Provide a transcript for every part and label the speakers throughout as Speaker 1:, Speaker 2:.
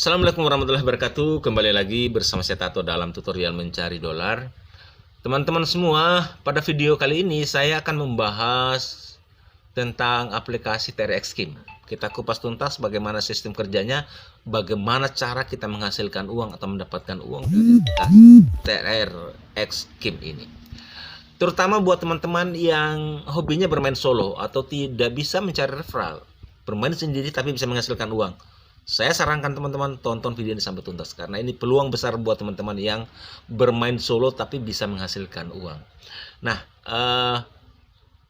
Speaker 1: Assalamualaikum warahmatullahi wabarakatuh. Kembali lagi bersama saya Tato dalam tutorial mencari dolar. Teman-teman semua, pada video kali ini saya akan membahas tentang aplikasi TRX Scheme. Kita kupas tuntas bagaimana sistem kerjanya, bagaimana cara kita menghasilkan uang atau mendapatkan uang dari TRX Scheme ini. Terutama buat teman-teman yang hobinya bermain solo atau tidak bisa mencari referral, bermain sendiri tapi bisa menghasilkan uang. Saya sarankan teman-teman tonton video ini sampai tuntas karena ini peluang besar buat teman-teman yang bermain solo tapi bisa menghasilkan uang. Nah,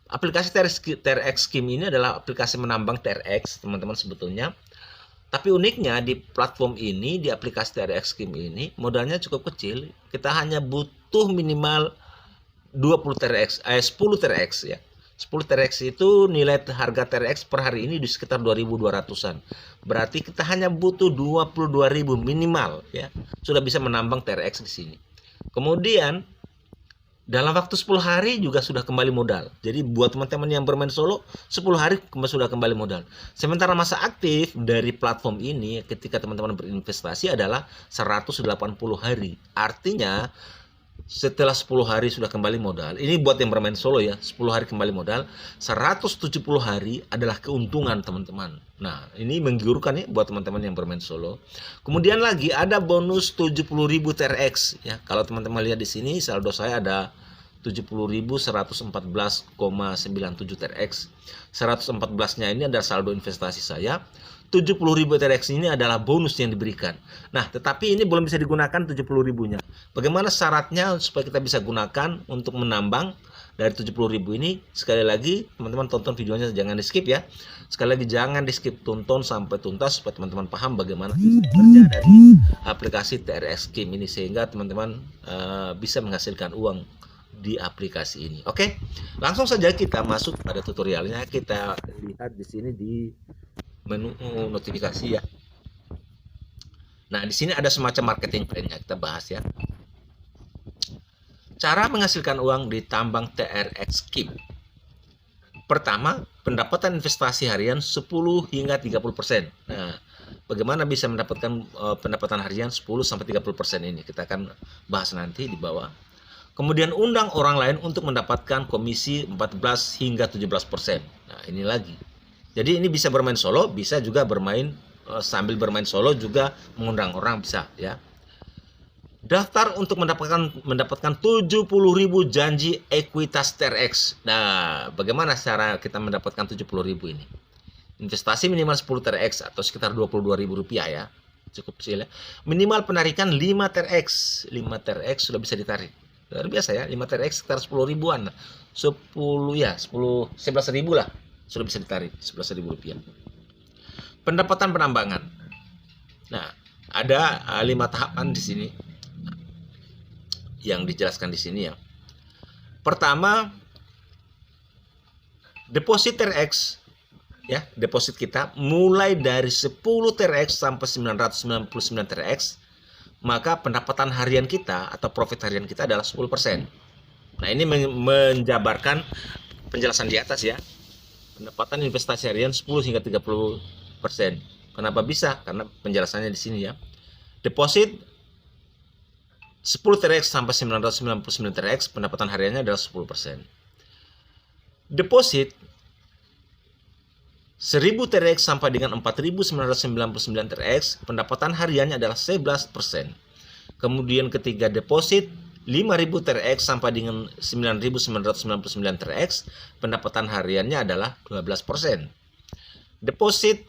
Speaker 1: aplikasi TRX Scheme ini adalah aplikasi menambang TRX, teman-teman sebetulnya. Tapi uniknya di platform ini, di aplikasi TRX Scheme ini, modalnya cukup kecil. Kita hanya butuh minimal 20 TRX, 10 TRX ya. 10 TRX itu nilai harga TRX per hari ini di sekitar 2.200-an. Berarti kita hanya butuh 22.000 minimal ya. Sudah bisa menambang TRX di sini. Kemudian dalam waktu 10 hari juga sudah kembali modal. Jadi buat teman-teman yang bermain solo 10 hari sudah kembali modal. Sementara masa aktif dari platform ini ketika teman-teman berinvestasi adalah 180 hari. Artinya setelah 10 hari sudah kembali modal, ini buat yang bermain solo ya, 10 hari kembali modal, 170 hari adalah keuntungan teman-teman. Nah, ini menggiurkan ya buat teman-teman yang bermain solo. Kemudian lagi ada bonus 70.000 TRX ya. Kalau teman-teman lihat di sini saldo saya ada 70.114,97 TRX. 114-nya ini adalah saldo investasi saya. 70.000 TRX ini adalah bonus yang diberikan. Nah, tetapi ini belum bisa digunakan 70.000-nya. Bagaimana syaratnya supaya kita bisa gunakan untuk menambang dari 70.000 ini? Sekali lagi, teman-teman tonton videonya, jangan di skip ya. Sekali lagi jangan di skip, tonton sampai tuntas supaya teman-teman paham bagaimana kerja dari aplikasi TRX Scheme ini sehingga teman-teman bisa menghasilkan uang di aplikasi ini. Oke, langsung saja kita masuk pada tutorialnya. Kita lihat di sini di menu notifikasi ya. Nah, di sini ada semacam marketing plan-nya, kita bahas ya. Cara menghasilkan uang di tambang TRX Scheme. Pertama, pendapatan investasi harian 10 hingga 30%. Nah, bagaimana bisa mendapatkan pendapatan harian 10 sampai 30% ini? Kita akan bahas nanti di bawah. Kemudian undang orang lain untuk mendapatkan komisi 14 hingga 17%. Nah, ini lagi. Jadi ini bisa bermain solo, bisa juga bermain sambil bermain solo juga mengundang orang bisa ya. Daftar untuk mendapatkan 70.000 janji ekuitas TRX. Nah, bagaimana cara kita mendapatkan 70.000 ini? Investasi minimal 10 TRX atau sekitar Rp22.000 ya. Cukup kecil ya. Minimal penarikan 5 TRX. 5 TRX sudah bisa ditarik. Luar biasa ya, 5 TRX sekitar 10 ribuan. 10 ya, 11.000 lah. Sudah bisa ditarik Rp11.000. Pendapatan penambangan. Nah, ada 5 tahapan di sini yang dijelaskan di sini ya. Pertama, deposit TRX ya, deposit kita mulai dari 10 TRX sampai 999 TRX, maka pendapatan harian kita atau profit harian kita adalah 10%. Nah, ini menjabarkan penjelasan di atas ya. Pendapatan investasi harian 10 hingga 30%. Kenapa bisa? Karena penjelasannya di sini ya. Deposit 10 TRX sampai 999 TRX, pendapatan hariannya adalah 10%. Deposit 1000 TRX sampai dengan 4.999 TRX, pendapatan hariannya adalah 11%. Kemudian ketiga, deposit 5.000 TRX sampai dengan 9.999 TRX, pendapatan hariannya adalah 12%. Deposit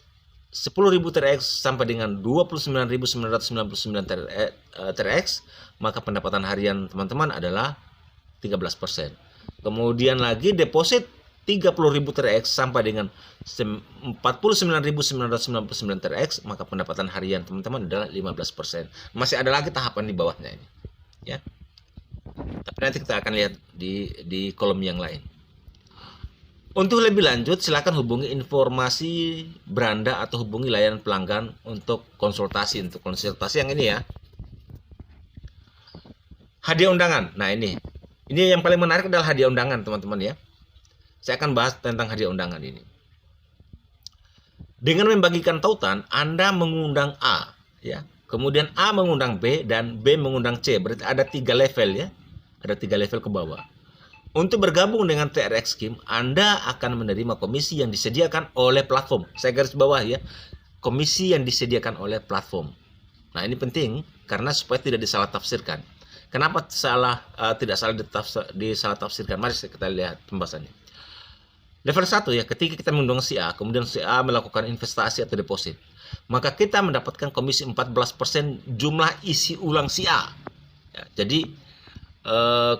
Speaker 1: 10.000 TRX sampai dengan 29.999 TRX, maka pendapatan harian teman-teman adalah 13%. Kemudian lagi deposit 30.000 TRX sampai dengan 49.999 TRX, maka pendapatan harian teman-teman adalah 15%. Masih ada lagi tahapan di bawahnya ini ya. Tapi nanti kita akan lihat di kolom yang lain. Untuk lebih lanjut, silakan hubungi informasi beranda atau hubungi layanan pelanggan untuk konsultasi. Untuk konsultasi yang ini ya. Hadiah undangan. Nah, ini yang paling menarik adalah hadiah undangan, teman-teman ya. Saya akan bahas tentang hadiah undangan ini. Dengan membagikan tautan, Anda mengundang A ya. Kemudian A mengundang B dan B mengundang C. Berarti ada 3 level ya. Ada 3 level ke bawah. Untuk bergabung dengan TRX Scheme, Anda akan menerima komisi yang disediakan oleh platform. Saya garis bawah ya. Komisi yang disediakan oleh platform. Nah, ini penting karena supaya tidak disalah tafsirkan. Kenapa tidak salah disalah tafsirkan? Mari kita lihat pembahasannya. Level 1 ya, ketika kita mengundang si A, kemudian si A melakukan investasi atau deposit, maka kita mendapatkan komisi 14% jumlah isi ulang si A. Ya, jadi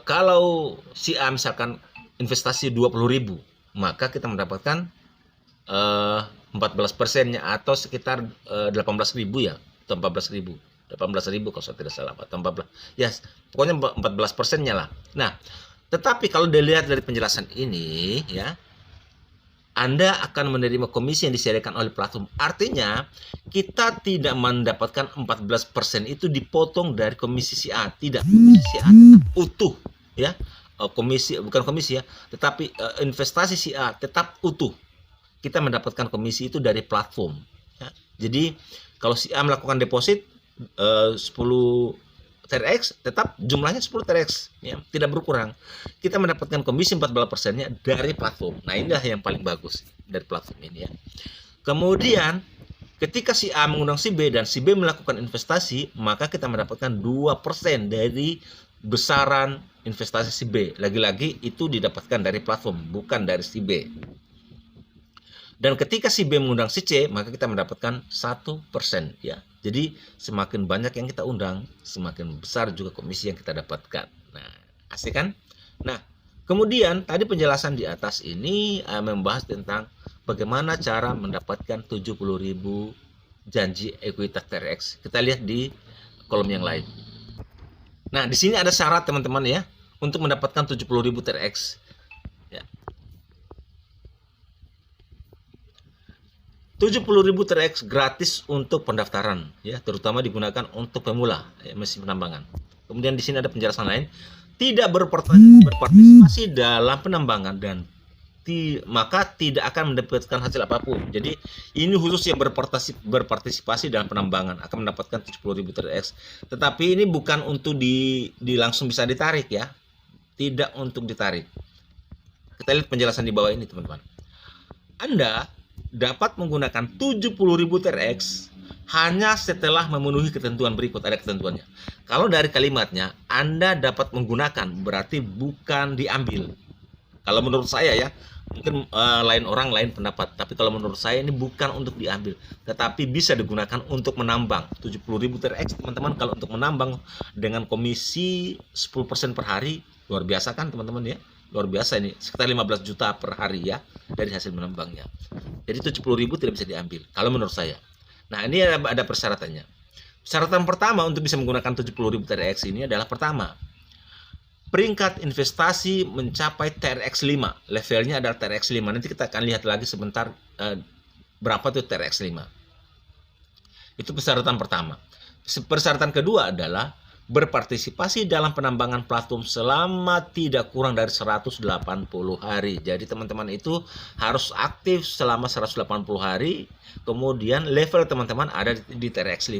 Speaker 1: kalau si A misalkan investasi 20.000, maka kita mendapatkan 14%-nya atau sekitar 18.000 ya, atau 14.000. 18.000 kalau saya tidak salah, atau 14. Ya, pokoknya 14%-nya lah. Nah, tetapi kalau dilihat dari penjelasan ini ya, Anda akan menerima komisi yang disediakan oleh platform. Artinya, kita tidak mendapatkan 14% itu dipotong dari komisi si A. Tidak, komisi si A tetap utuh ya. Bukan komisi ya, tetapi investasi si A tetap utuh. Kita mendapatkan komisi itu dari platform ya. Jadi, kalau si A melakukan deposit 10 TRX, tetap jumlahnya 10 TRX ya, tidak berkurang. Kita mendapatkan komisi 14%-nya dari platform. Nah, inilah yang paling bagus dari platform ini ya. Kemudian ketika si A mengundang si B dan si B melakukan investasi, maka kita mendapatkan 2% dari besaran investasi si B. Lagi-lagi itu didapatkan dari platform, bukan dari si B. Dan ketika si B mengundang si C, maka kita mendapatkan 1% ya. Jadi semakin banyak yang kita undang, semakin besar juga komisi yang kita dapatkan. Nah, asik kan? Nah, kemudian tadi penjelasan di atas ini membahas tentang bagaimana cara mendapatkan 70.000 janji ekuitas TRX. Kita lihat di kolom yang lain. Nah, di sini ada syarat teman-teman ya untuk mendapatkan 70.000 TRX. Ya. 70.000 TRX gratis untuk pendaftaran ya, terutama digunakan untuk pemula ya, mesin penambangan. Kemudian di sini ada penjelasan lain, tidak berpartisipasi dalam penambangan dan maka tidak akan mendapatkan hasil apapun. Jadi ini khusus yang berpartisipasi dalam penambangan akan mendapatkan 70.000 TRX. Tetapi ini bukan untuk langsung bisa ditarik ya. Tidak untuk ditarik. Kita lihat penjelasan di bawah ini teman-teman. Anda dapat menggunakan 70.000 TRX hanya setelah memenuhi ketentuan berikut. Ada ketentuannya. Kalau dari kalimatnya Anda dapat menggunakan berarti bukan diambil. Kalau menurut saya ya, mungkin lain pendapat, tapi kalau menurut saya ini bukan untuk diambil, tetapi bisa digunakan untuk menambang. 70.000 TRX teman-teman, kalau untuk menambang dengan komisi 10% per hari, luar biasa kan teman-teman ya. Luar biasa ini, sekitar 15 juta per hari ya dari hasil menambangnya. Jadi 70.000 tidak bisa diambil kalau menurut saya. Nah, ini ada persyaratannya. Persyaratan pertama untuk bisa menggunakan 70.000 TRX ini adalah pertama, peringkat investasi mencapai TRX 5. Levelnya adalah TRX 5. Nanti kita akan lihat lagi sebentar berapa tuh TRX 5. Itu persyaratan pertama. Persyaratan kedua adalah berpartisipasi dalam penambangan platform selama tidak kurang dari 180 hari. Jadi teman-teman itu harus aktif selama 180 hari. Kemudian level teman-teman ada di TRX 5.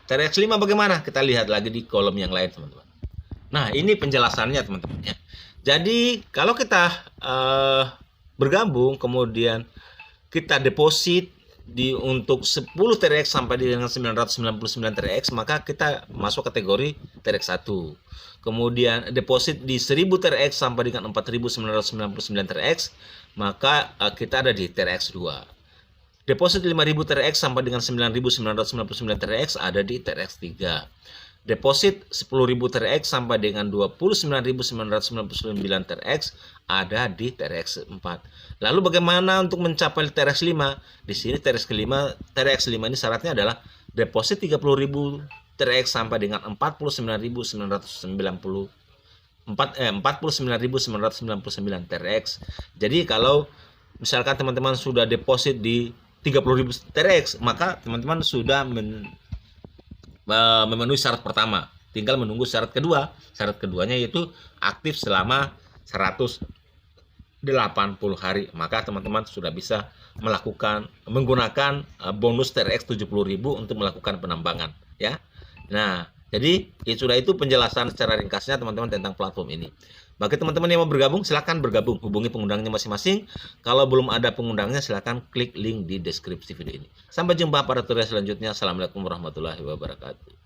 Speaker 1: TRX 5 bagaimana? Kita lihat lagi di kolom yang lain teman-teman. Nah, ini penjelasannya teman-teman ya. Jadi kalau kita bergabung kemudian kita deposit untuk 10 TRX sampai dengan 999 TRX, maka kita masuk kategori TRX 1. Kemudian deposit di 1000 TRX sampai dengan 4999 TRX, maka kita ada di TRX 2. Deposit 5000 TRX sampai dengan 9999 TRX ada di TRX 3. Deposit 10.000 TRX sampai dengan 29.999 TRX ada di TRX 4. Lalu bagaimana untuk mencapai TRX 5? Di sini TRX 5 ini syaratnya adalah deposit 30.000 TRX sampai dengan 49.999 TRX. Jadi kalau misalkan teman-teman sudah deposit di 30.000 TRX, maka teman-teman sudah memenuhi syarat pertama, tinggal menunggu syarat kedua. Syarat keduanya yaitu aktif selama 180 hari, maka teman-teman sudah bisa menggunakan bonus TRX 70.000 untuk melakukan penambangan ya. Nah, jadi sudah itu penjelasan secara ringkasnya teman-teman tentang platform ini. Bagi teman-teman yang mau bergabung, silakan bergabung, hubungi pengundangnya masing-masing. Kalau belum ada pengundangnya, silakan klik link di deskripsi video ini. Sampai jumpa pada tutorial selanjutnya. Assalamualaikum warahmatullahi wabarakatuh.